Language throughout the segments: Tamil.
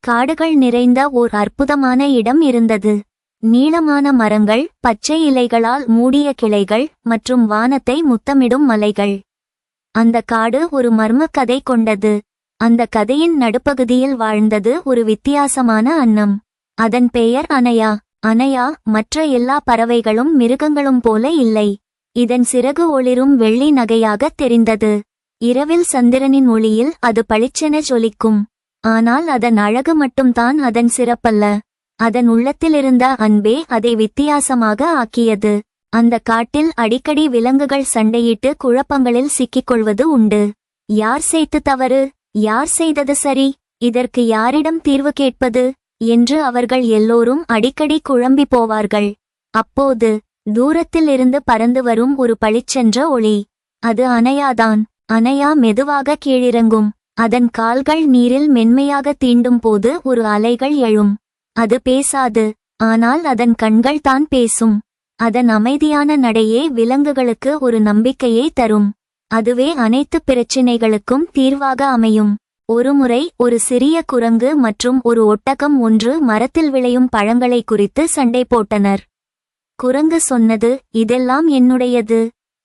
காடுகள் நிறைந்த ஓர் அற்புதமான இடம் இருந்தது. நீளமான மரங்கள், பச்சை இலைகளால் மூடிய கிளைகள் மற்றும் வானத்தை முத்தமிடும் மலைகள். அந்த காடு ஒரு மர்மக் கதை கொண்டது. அந்த கதையின் நடுப்பகுதியில் வாழ்ந்தது ஒரு வித்தியாசமான அன்னம். அதன் பெயர் அனயா. அனயா மற்ற எல்லா பறவைகளும் மிருகங்களும் போல இல்லை. இதன் சிறகு ஒளிரும் வெள்ளி நகையாகத் தெரிந்தது. இரவில் சந்திரனின் ஒளியில் அது பளிச்சென ஜொலிக்கும். ஆனால் அதன் அழகு மட்டும்தான் அதன் சிறப்பல்ல. அதன் உள்ளத்திலிருந்த அன்பே அதை வித்தியாசமாக ஆக்கியது. அந்த காட்டில் அடிக்கடி விலங்குகள் சண்டையிட்டு குழப்பங்களில் சிக்கிக்கொள்வது உண்டு. யார் செய்து தவறு, யார் செய்தது சரி, இதற்கு யாரிடம் தீர்வு கேட்பது என்று அவர்கள் எல்லோரும் அடிக்கடி குழம்பி போவார்கள். அப்போது தூரத்தில் இருந்து பறந்து வரும் ஒரு பளிச்சென்ற ஒளி. அது அனயாதான். அனயா மெதுவாக கீழிறங்கும். அதன் கால்கள் நீரில் மென்மையாக தீண்டும் போது ஒரு அலைகள் எழும். அது பேசாது, ஆனால் அதன் கண்கள் தான் பேசும். அதன் அமைதியான நடையே விலங்குகளுக்கு ஒரு நம்பிக்கையை தரும். அதுவே அனைத்து பிரச்சினைகளுக்கும் தீர்வாக அமையும். ஒருமுறை ஒரு சிறிய குரங்கு மற்றும் ஒரு ஒட்டகம் ஒன்று மரத்தில் விளையும் பழங்களை குறித்து சண்டை போட்டனர். குரங்கு சொன்னது, இதெல்லாம் என்னுடையது.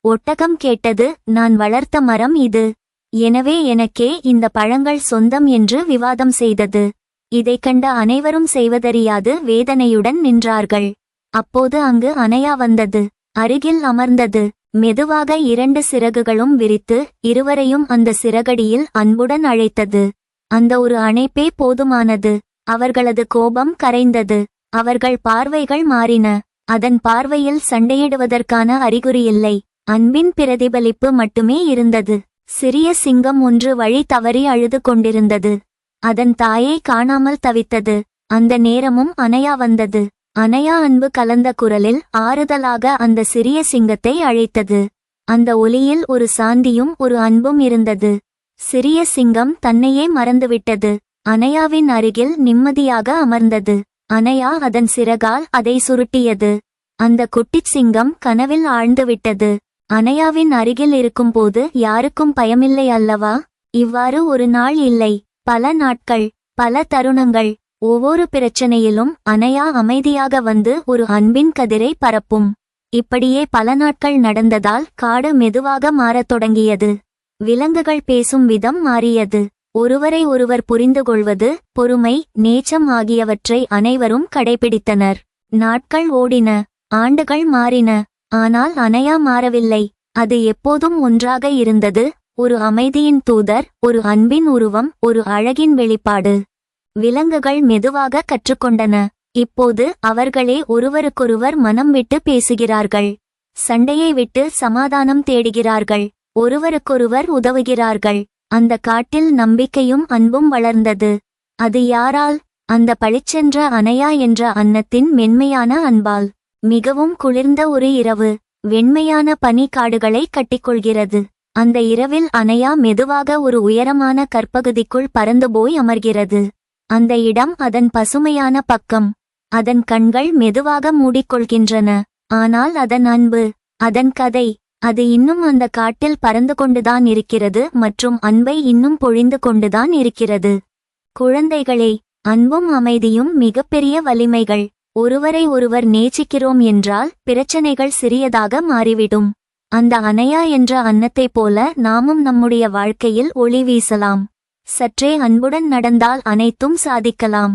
ஒட்டகம் கேட்டது, நான் வளர்த்த மரம் இது. எனவே எனக்கே இந்த பழங்கள் சொந்தம் என்று விவாதம் செய்தது. இதைக் கண்ட அனைவரும் செய்வதறியாது வேதனையுடன் நின்றார்கள். அப்போது அங்கு அனயா வந்தது. அருகில் அமர்ந்தது. மெதுவாக 2 சிறகுகளும் விரித்து இருவரையும் அந்த சிறகடியில் அன்புடன் அழைத்தது. அந்த ஒரு அணைப்பே போதுமானது. அவர்களது கோபம் கரைந்தது. அவர்கள் பார்வைகள் மாறின. அதன் பார்வையில் சண்டையிடுவதற்கான அறிகுறியில்லை, அன்பின் பிரதிபலிப்பு மட்டுமே இருந்தது. சிறிய சிங்கம் ஒன்று வழி தவறி அழுது கொண்டிருந்தது. அதன் தாயை காணாமல் தவித்தது. அந்த நேரமும் அனயா வந்தது. அனயா அன்பு கலந்த குரலில் ஆறுதலாக அந்த சிறிய சிங்கத்தை அழைத்தது. அந்த ஒலியில் ஒரு சாந்தியும் ஒரு அன்பும் இருந்தது. சிறிய சிங்கம் தன்னையே மறந்துவிட்டது. அனயாவின் அருகில் நிம்மதியாக அமர்ந்தது. அனயா அதன் சிறகால் அதை சுருட்டியது. அந்த குட்டிச் சிங்கம் கனவில் ஆழ்ந்துவிட்டது. அனயாவின் அருகில் இருக்கும்போது யாருக்கும் பயமில்லை அல்லவா? இவ்வாறு ஒரு நாள் இல்லை, பல நாட்கள், பல தருணங்கள். ஒவ்வொரு பிரச்சனையிலும் அனயா அமைதியாக வந்து ஒரு அன்பின் கதிரை பரப்பும். இப்படியே பல நாட்கள் நடந்ததால் காடு மெதுவாக மாறத் தொடங்கியது. விலங்குகள் பேசும் விதம் மாறியது. ஒருவரை ஒருவர் புரிந்து கொள்வது, பொறுமை, நேச்சம் ஆகியவற்றை அனைவரும் கடைபிடித்தனர். நாட்கள் ஓடின, ஆண்டுகள் மாறின. ஆனால் அனயா மாறவில்லை. அது எப்போதும் ஒன்றாக இருந்தது. ஒரு அமைதியின் தூதர், ஒரு அன்பின் உருவம், ஒரு அழகின் வெளிப்பாடு. விலங்குகள் மெதுவாக கற்றுக்கொண்டன. இப்போது அவர்களே ஒருவருக்கொருவர் மனம் விட்டு பேசுகிறார்கள். சண்டையை விட்டு சமாதானம் தேடுகிறார்கள். ஒருவருக்கொருவர் உதவுகிறார்கள். அந்த காட்டில் நம்பிக்கையும் அன்பும் வளர்ந்தது. அது யாரால்? அந்த பளிச்சென்ற அனயா என்ற அன்னத்தின் மென்மையான அன்பால். மிகவும் குளிர்ந்த ஒரு இரவு. வெண்மையான பனி காடுகளை கட்டிக்கொள்கிறது. அந்த இரவில் அனயா மெதுவாக ஒரு உயரமான கற்பகுதிக்குள் பறந்து போய் அமர்கிறது. அந்த இடம் அதன் பசுமையான பக்கம். அதன் கண்கள் மெதுவாக மூடிக்கொள்கின்றன. ஆனால் அதன் அன்பு, அதன் கதை, அது இன்னும் அந்த காட்டில் பறந்து கொண்டுதான் இருக்கிறது மற்றும் அன்பை இன்னும் பொழிந்து கொண்டுதான் இருக்கிறது. குழந்தைகளே, அன்பும் அமைதியும் மிகப்பெரிய வலிமைகள். ஒருவரை ஒருவர் நேசிக்கிறோம் என்றால் பிரச்சனைகள் சிறியதாக மாறிவிடும். அந்த அனயா என்ற அன்னத்தைப் போல நாமும் நம்முடைய வாழ்க்கையில் ஒளி வீசலாம். சற்றே அன்புடன் நடந்தால் அனைத்தும் சாதிக்கலாம்.